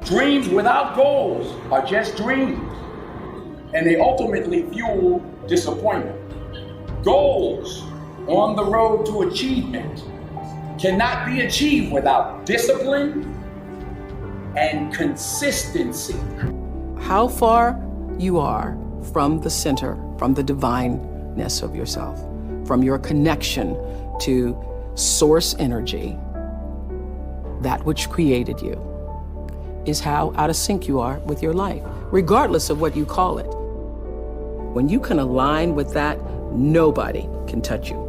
Dreams without goals are just dreams, and they ultimately fuel disappointment. Goals on the road to achievement cannot be achieved without discipline and consistency. How far you are from the center, from the divineness of yourself, from your connection to source energy, that which created you, is how out of sync you are with your life, regardless of what you call it. When you can align with that, nobody can touch you.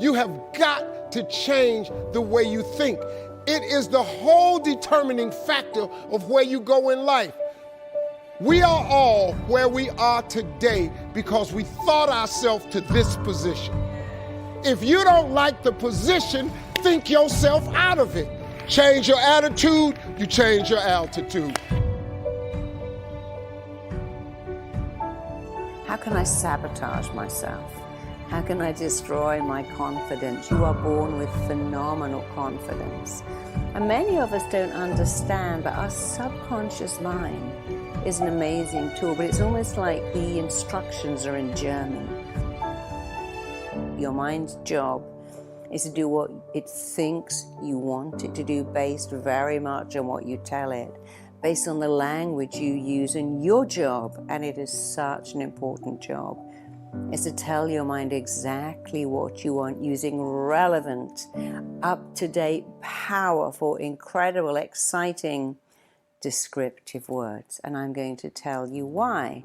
You have got to change the way you think. It is the whole determining factor of where you go in life. We are all where we are today because we thought ourselves to this position. If you don't like the position, think yourself out of it. Change your attitude, you change your altitude. How can I sabotage myself? How can I destroy my confidence? You are born with phenomenal confidence. And many of us don't understand, but our subconscious mind is an amazing tool, but it's almost like the instructions are in German. Your mind's job is to do what it thinks you want it to do based very much on what you tell it, based on the language you use. And your job, and it is such an important job, is to tell your mind exactly what you want using relevant, up-to-date, powerful, incredible, exciting, descriptive words. And I'm going to tell you why.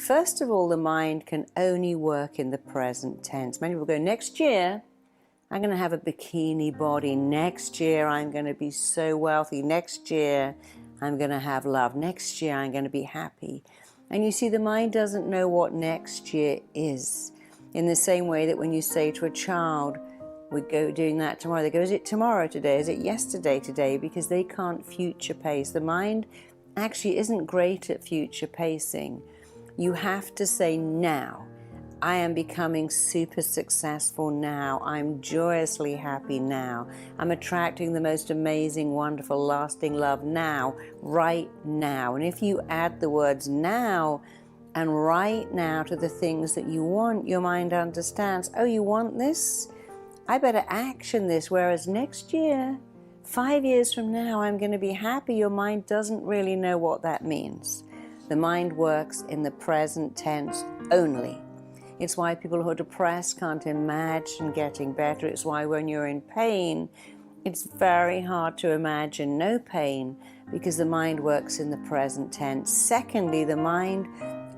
First of all, the mind can only work in the present tense. Many people go, next year, I'm going to have a bikini body. Next year, I'm going to be so wealthy. Next year, I'm going to have love. Next year, I'm going to be happy. And you see, the mind doesn't know what next year is. In the same way that when you say to a child, we go doing that tomorrow, they go, is it tomorrow today? Is it yesterday today? Because they can't future pace. The mind actually isn't great at future pacing. You have to say now. I am becoming super successful now. I'm joyously happy now. I'm attracting the most amazing, wonderful, lasting love now, right now. And if you add the words now and right now to the things that you want, your mind understands, oh, you want this? I better action this. Whereas next year, 5 years from now, I'm going to be happy. Your mind doesn't really know what that means. The mind works in the present tense only. It's why people who are depressed can't imagine getting better. It's why when you're in pain, it's very hard to imagine no pain because the mind works in the present tense. Secondly, the mind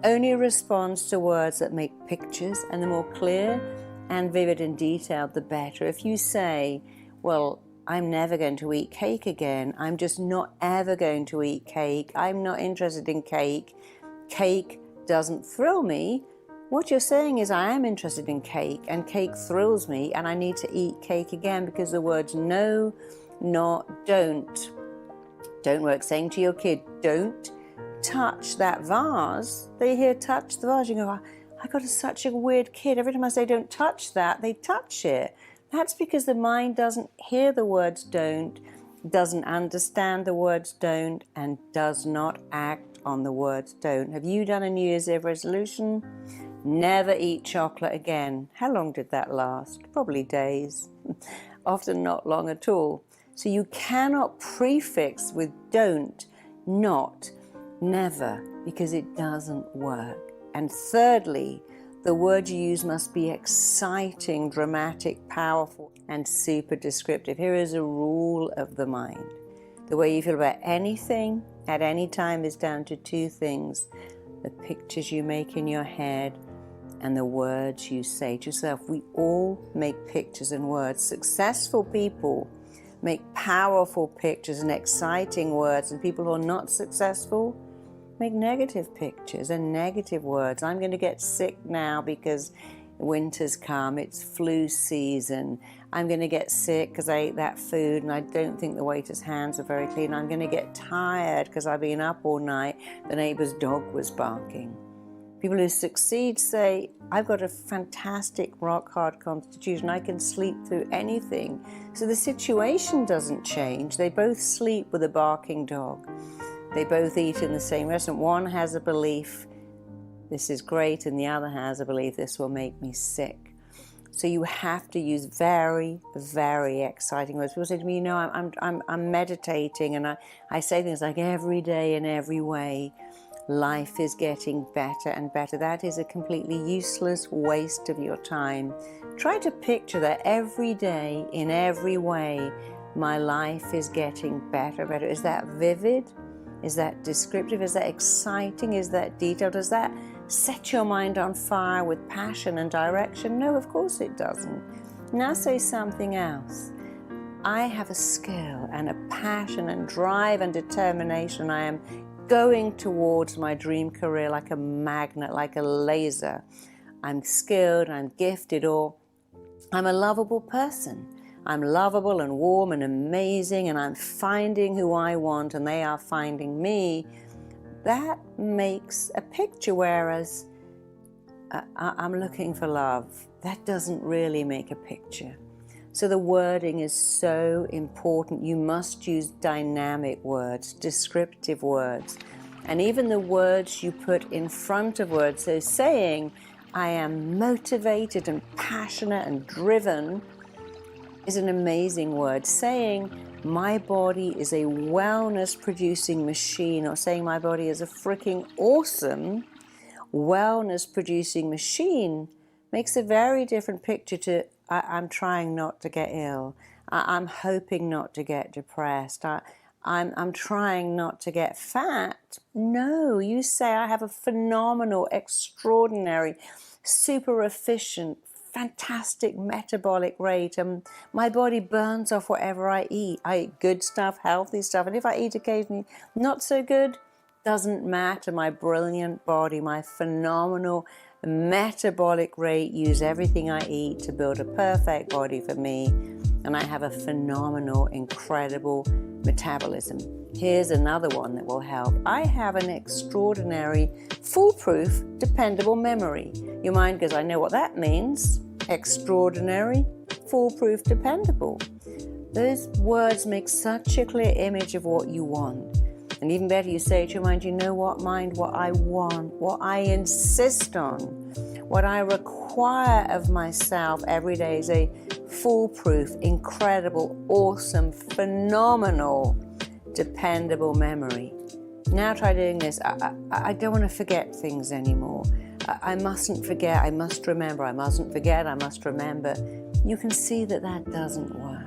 only responds to words that make pictures, and the more clear and vivid and detailed, the better. If you say, well, I'm never going to eat cake again. I'm just not ever going to eat cake. I'm not interested in cake. Cake doesn't thrill me. What you're saying is I am interested in cake and cake thrills me and I need to eat cake again, because the words no, not, don't work. Saying to your kid, don't touch that vase. They hear touch the vase. You go, I got such a weird kid. Every time I say don't touch that, they touch it. That's because the mind doesn't hear the words don't, doesn't understand the words don't, and does not act on the words don't. Have you done a New Year's Eve resolution? Never eat chocolate again. How long did that last? Probably days. Often not long at all. So you cannot prefix with don't, not, never, because it doesn't work. And thirdly, the word you use must be exciting, dramatic, powerful, and super descriptive. Here is a rule of the mind. The way you feel about anything at any time is down to two things: the pictures you make in your head and the words you say to yourself. We all make pictures and words. Successful people make powerful pictures and exciting words, and people who are not successful make negative pictures and negative words. I'm going to get sick now because winter's come, it's flu season. I'm going to get sick because I ate that food and I don't think the waiter's hands are very clean. I'm going to get tired because I've been up all night, the neighbor's dog was barking. People who succeed say, I've got a fantastic rock-hard constitution. I can sleep through anything. So the situation doesn't change. They both sleep with a barking dog. They both eat in the same restaurant. One has a belief, this is great, and the other has a belief, this will make me sick. So you have to use very, very exciting words. People say to me, you know, I'm meditating, and I say things like, every day in every way, life is getting better and better. That is a completely useless waste of your time. Try to picture that every day in every way, my life is getting better and better. Is that vivid? Is that descriptive? Is that exciting? Is that detailed? Does that set your mind on fire with passion and direction? No, of course it doesn't. Now say something else. I have a skill and a passion and drive and determination. I am going towards my dream career like a magnet, like a laser. I'm skilled, I'm gifted, or I'm a lovable person. I'm lovable and warm and amazing, and I'm finding who I want and they are finding me. That makes a picture, whereas I'm looking for love. That doesn't really make a picture. So the wording is so important. You must use dynamic words, descriptive words, and even the words you put in front of words. So saying, I am motivated and passionate and driven is an amazing word. Saying, my body is a wellness-producing machine, or saying my body is a freaking awesome wellness-producing machine makes a very different picture to I'm trying not to get ill. I'm hoping not to get depressed. I'm trying not to get fat. No, you say I have a phenomenal, extraordinary, super efficient, fantastic metabolic rate. My body burns off whatever I eat. I eat good stuff, healthy stuff. And if I eat occasionally not so good, doesn't matter. My brilliant body, my phenomenal metabolic rate, use everything I eat to build a perfect body for me, and I have a phenomenal, incredible metabolism. Here's another one that will help. I have an extraordinary, foolproof, dependable memory. Your mind goes, I know what that means. Extraordinary, foolproof, dependable. Those words make such a clear image of what you want. And even better, you say to your mind, you know what, mind, what I want, what I insist on, what I require of myself every day is a foolproof, incredible, awesome, phenomenal, dependable memory. Now try doing this. I don't want to forget things anymore. I mustn't forget, I must remember, I mustn't forget, I must remember. You can see that that doesn't work.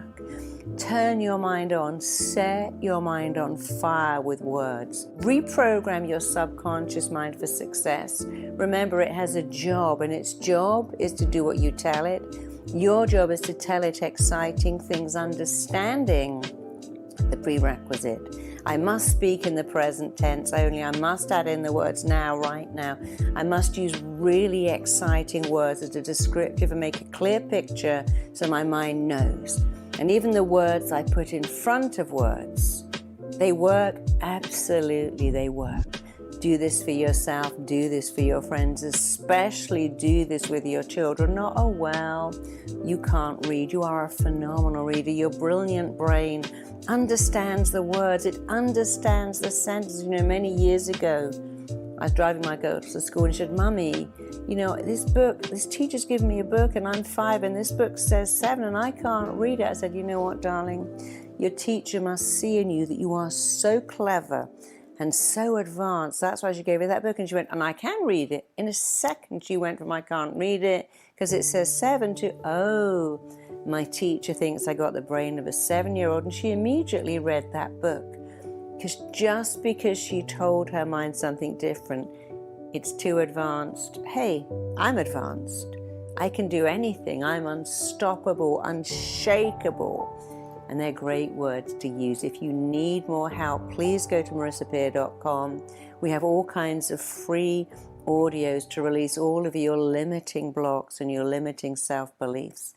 Turn your mind on, set your mind on fire with words. Reprogram your subconscious mind for success. Remember, it has a job, and its job is to do what you tell it. Your job is to tell it exciting things, understanding the prerequisite. I must speak in the present tense only. I must add in the words now, right now. I must use really exciting words as a descriptive and make a clear picture so my mind knows. And even the words I put in front of words, they work. Absolutely, they work. Do this for yourself, do this for your friends, especially do this with your children. Not, oh, well, you can't read. You are a phenomenal reader. Your brilliant brain understands the words. It understands the sentences. You know, many years ago, I was driving my girl to school and she said, Mummy, you know, this teacher's given me a book and I'm 5 and this book says 7 and I can't read it. I said, you know what, darling? Your teacher must see in you that you are so clever and so advanced. That's why she gave me that book. And she went, and I can read it. In a second, she went from I can't read it because it says 7 to, oh, my teacher thinks I got the brain of a 7-year-old. And she immediately read that book. Just because she told her mind something different, it's too advanced. Hey, I'm advanced. I can do anything. I'm unstoppable, unshakable. And they're great words to use. If you need more help, please go to marisapeer.com. We have all kinds of free audios to release all of your limiting blocks and your limiting self-beliefs.